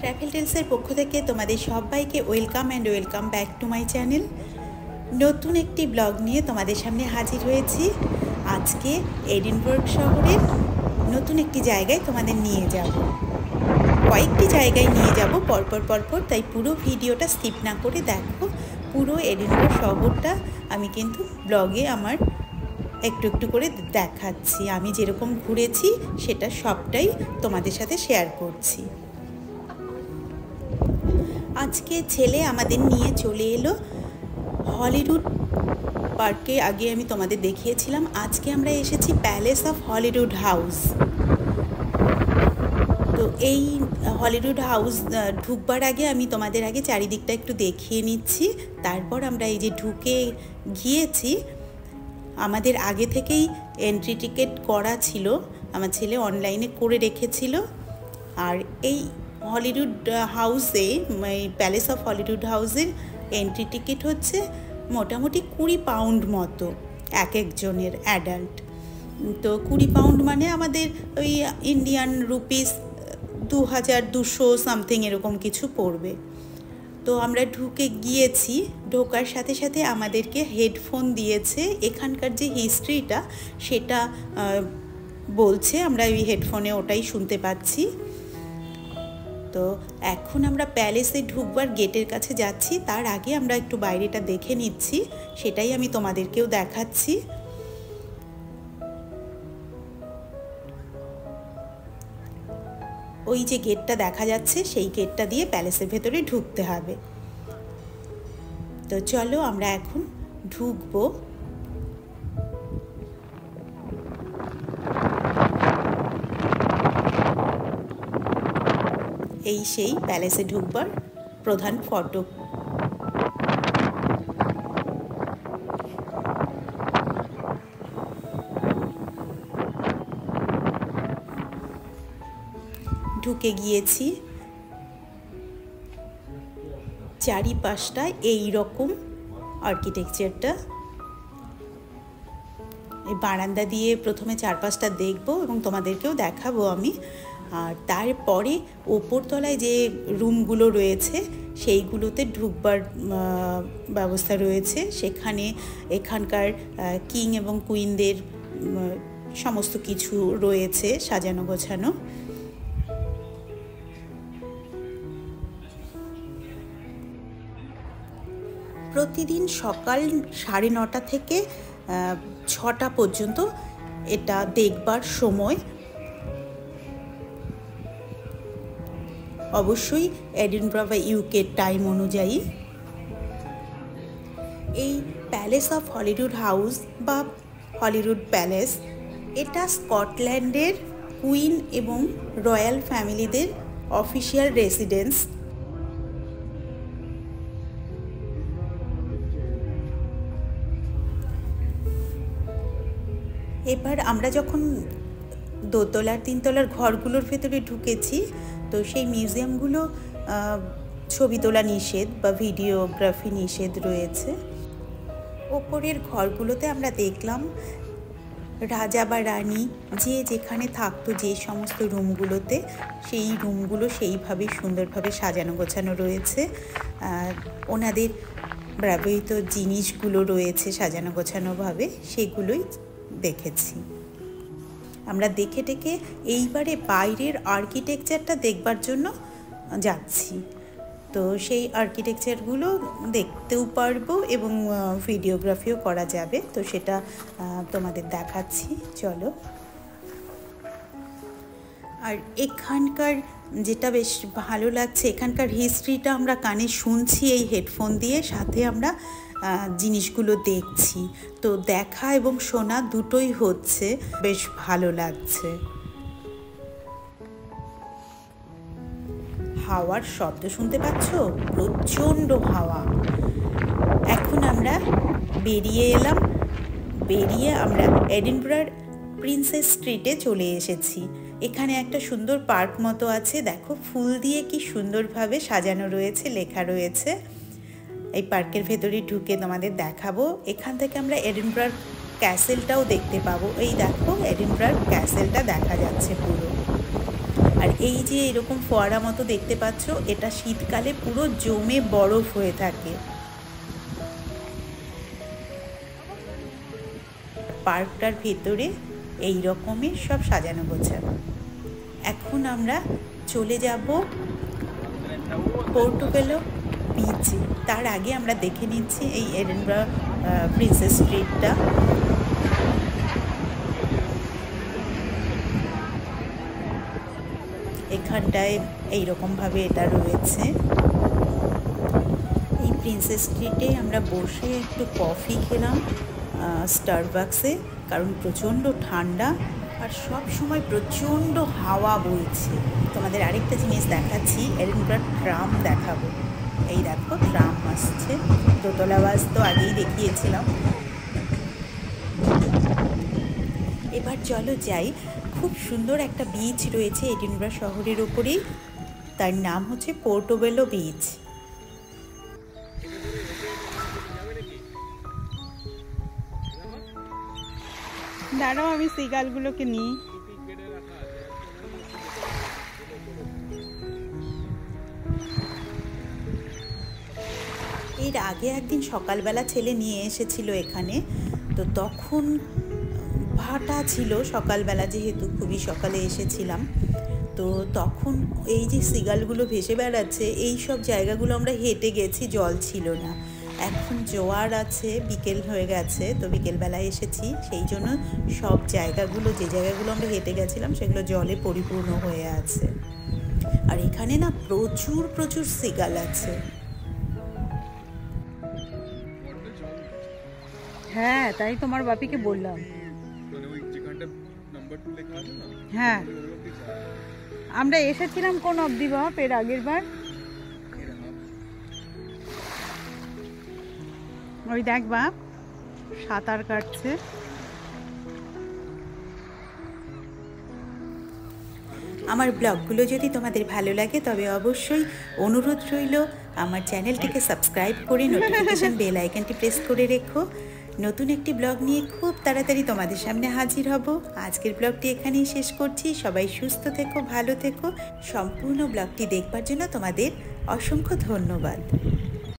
Travel টেলসের পক্ষ থেকে তোমাদের সবাইকে welcome and welcome back to my channel. নতুন একটি ব্লগ নিয়ে তোমাদের সামনে হাজির হয়েছি। আজকে এডিনবার্গ শহরের নতুন একটি জায়গায় তোমাদের নিয়ে যাব। কয়েকটি জায়গায় নিয়ে যাব পরপর, তাই পুরো ভিডিওটা স্কিপ না করে দেখো। পুরো এডিনবার্গ শহরটা আমি কিন্তু ব্লগে আমার একটু একটু করে দেখাচ্ছি। আমি যেরকম ঘুরেছি সেটা সবটাই তোমাদের সাথে শেয়ার করছি। আজকে ছেলে আমাদের নিয়ে চলে এলো হলিউড পার্কে। আগে আমি তোমাদের দেখিয়েছিলাম। আজকে আমরা এসেছি প্যালেস অফ হলিউড হাউস। তো এই হলিউড হাউস ঢুকবার আগে আমি তোমাদের আগে চারিদিকটা একটু দেখিয়ে নিচ্ছি। তারপর আমরা এই যে ঢুকে গিয়েছি, আমাদের আগে থেকেই এন্ট্রি টিকিট করা ছিল, আমার ছেলে অনলাইনে করে রেখেছিল। আর এই হলিউড হাউসে, প্যালেস অফ হলিউড হাউসের এন্ট্রি টিকিট হচ্ছে মোটামুটি 20 পাউন্ড মতো এক একজনের অ্যাডাল্ট। তো 20 পাউন্ড মানে আমাদের ওই ইন্ডিয়ান রুপিস 2200 সামথিং এরকম কিছু পড়বে। তো আমরা ঢুকে গিয়েছি। ঢোকার সাথে সাথে আমাদেরকে হেডফোন দিয়েছে। এখানকার যে হিস্ট্রিটা সেটা বলছে, আমরা ওই হেডফোনে ওটাই শুনতে পাচ্ছি। তো এখন আমরা প্যালেসে ঢুকবার গেটের কাছে যাচ্ছি। তার আগে আমরা একটু বাইরেটা দেখে নিচ্ছি, সেটাই আমি তোমাদেরকেও দেখাচ্ছি। ওই যে গেটটা দেখা যাচ্ছে, সেই গেটটা দিয়ে প্যালেসের ভেতরে ঢুকতে হবে। তো চলো আমরা এখন ঢুকবো। এই সেই প্যালেসে ঢুকবার প্রধান ফটক। ঢুকে গিয়েছি। চারিপাশটা এই রকম আর্কিটেকচারটা। এই বারান্দা দিয়ে প্রথমে চারপাশটা দেখবো এবং তোমাদেরকেও দেখাবো আমি। আর তারপরে ওপরতলায় যে রুমগুলো রয়েছে সেইগুলোতে ঢুকবার ব্যবস্থা রয়েছে। সেখানে এখানকার কিং এবং কুইনদের সমস্ত কিছু রয়েছে সাজানো গোছানো। প্রতিদিন সকাল 9:30 থেকে 6টা পর্যন্ত এটা দেখবার সময়। অবশ্যই এডিনবরা বা ইউকের টাইম অনুযায়ী। এই প্যালেস অফ হলিউড হাউস বা হলিউড প্যালেস, এটা স্কটল্যান্ডের কুইন এবং রয়্যাল ফ্যামিলিদের অফিসিয়াল রেসিডেন্স। এবার আমরা যখন দোতলার 3তলার ঘরগুলোর ভেতরে ঢুকেছি, তো সেই মিউজিয়ামগুলো ছবি তোলা নিষেধ বা ভিডিওগ্রাফি নিষেধ রয়েছে। ওপরের ঘরগুলোতে আমরা দেখলাম রাজা বা রানী যে যেখানে থাকতো, যে সমস্ত রুমগুলোতে, সেই রুমগুলো সেইভাবে সুন্দরভাবে সাজানো গোছানো রয়েছে। ওনাদের ব্যবহৃত জিনিসগুলো রয়েছে সাজানো গোছানোভাবে, সেগুলোই দেখেছি আমরা। দেখে টেকে এইবারে বাইরের আর্কিটেকচারটা দেখবার জন্য যাচ্ছি। তো সেই আর্কিটেকচারগুলো দেখতেও পারবো এবং ভিডিওগ্রাফিও করা যাবে। তো সেটা তোমাদের দেখাচ্ছি, চলো। আর এখানকার যেটা বেশ ভালো লাগছে, এখানকার হিস্ট্রিটা আমরা কানে শুনছি এই হেডফোন দিয়ে, সাথে আমরা জিনিসগুলো দেখছি। তো দেখা এবং শোনা দুটোই হচ্ছে, বেশ ভালো লাগছে। হাওয়ার শব্দ শুনতে পাচ্ছ? প্রচণ্ড হাওয়া। এখন আমরা বেরিয়ে এলাম। বেরিয়ে আমরা এডিনবরার প্রিন্সেস স্ট্রিটে চলে এসেছি। এখানে একটা সুন্দর পার্ক মতো আছে, দেখো ফুল দিয়ে কি সুন্দরভাবে সাজানো রয়েছে, লেখা রয়েছে। এই পার্কের ভেতরে ঢুকে তোমাদের দেখাবো। এখান থেকে আমরা এডিনবরার ক্যাসেলটাও দেখতে পাবো। এই দেখো এডিনবরার ক্যাসেলটা দেখা যাচ্ছে পুরো। আর এই যে এরকম ফোয়ারা মতো দেখতে পাচ্ছ, এটা শীতকালে পুরো জমে বরফ হয়ে থাকে। পার্কটার ভেতরে এই রকমের সব সাজানো গোছানো। এখন আমরা চলে যাব পোর্টোবেলো বিচে। তার আগে আমরা দেখে নিচ্ছি এই এডিনবরা প্রিন্সেস স্ট্রিটটা। এখানটায় এইরকমভাবে এটা রয়েছে। এই প্রিন্সেস স্ট্রিটে আমরা বসে একটু কফি খেলাম স্টারবাক্সে, কারণ প্রচণ্ড ঠান্ডা আর সব সময় প্রচণ্ড হাওয়া বইছে। তোমাদের আরেকটা জিনিস দেখাচ্ছি, এডিনবরা ট্রাম দেখাবো। এই দেখো ট্রাম আসছে, দোতলা বাস তো আগেই দেখিয়েছিলাম। এবার চলো যাই। খুব সুন্দর একটা বিচ রয়েছে এডিনবরা শহরের ওপরেই, তার নাম হচ্ছে পোর্টোবেলো বিচ। দাঁড়াও আমি সিগালগুলোকে নিই। এর আগে একদিন সকালবেলা ছেলে নিয়ে এসেছিল এখানে, তো তখন ভাটা ছিল সকালবেলা, যেহেতু খুবই সকালে এসেছিলাম। তো তখন এই যে সিগালগুলো ভেসে বেড়াচ্ছে, এই সব জায়গাগুলো আমরা হেঁটে গেছি, জল ছিল না। এখন জোয়ার আছে, বিকেল হয়ে গেছে, তো বিকেলবেলায় এসেছি, সেই জন্য সব জায়গাগুলো, যে জায়গাগুলো আমরা হেঁটে গেছিলাম সেগুলো জলে পরিপূর্ণ হয়ে আছে। আর এখানে না প্রচুর প্রচুর সিগাল আছে। হ্যাঁ, তাই তোমার বাপিকে বললাম। হ্যাঁ, আমরা এসেছিলাম কোন অবধি বাপ এর আগের বার? ওই দেখ বাপ সাঁতার কাটছে। আমার ব্লগগুলো যদি তোমাদের ভালো লাগে তবে অবশ্যই অনুরোধ রইল আমার চ্যানেলটিকে সাবস্ক্রাইব করে নোটিফিকেশন বেল আইকনটি প্রেস করে রেখো। নতুন একটি ব্লগ নিয়ে খুব তাড়াতাড়ি তোমাদের সামনে হাজির হব। আজকের ব্লগটি এখানেই শেষ করছি। সবাই সুস্থ থেকো, ভালো থেকো। সম্পূর্ণ ব্লগটি দেখবার জন্য তোমাদের অসংখ্য ধন্যবাদ।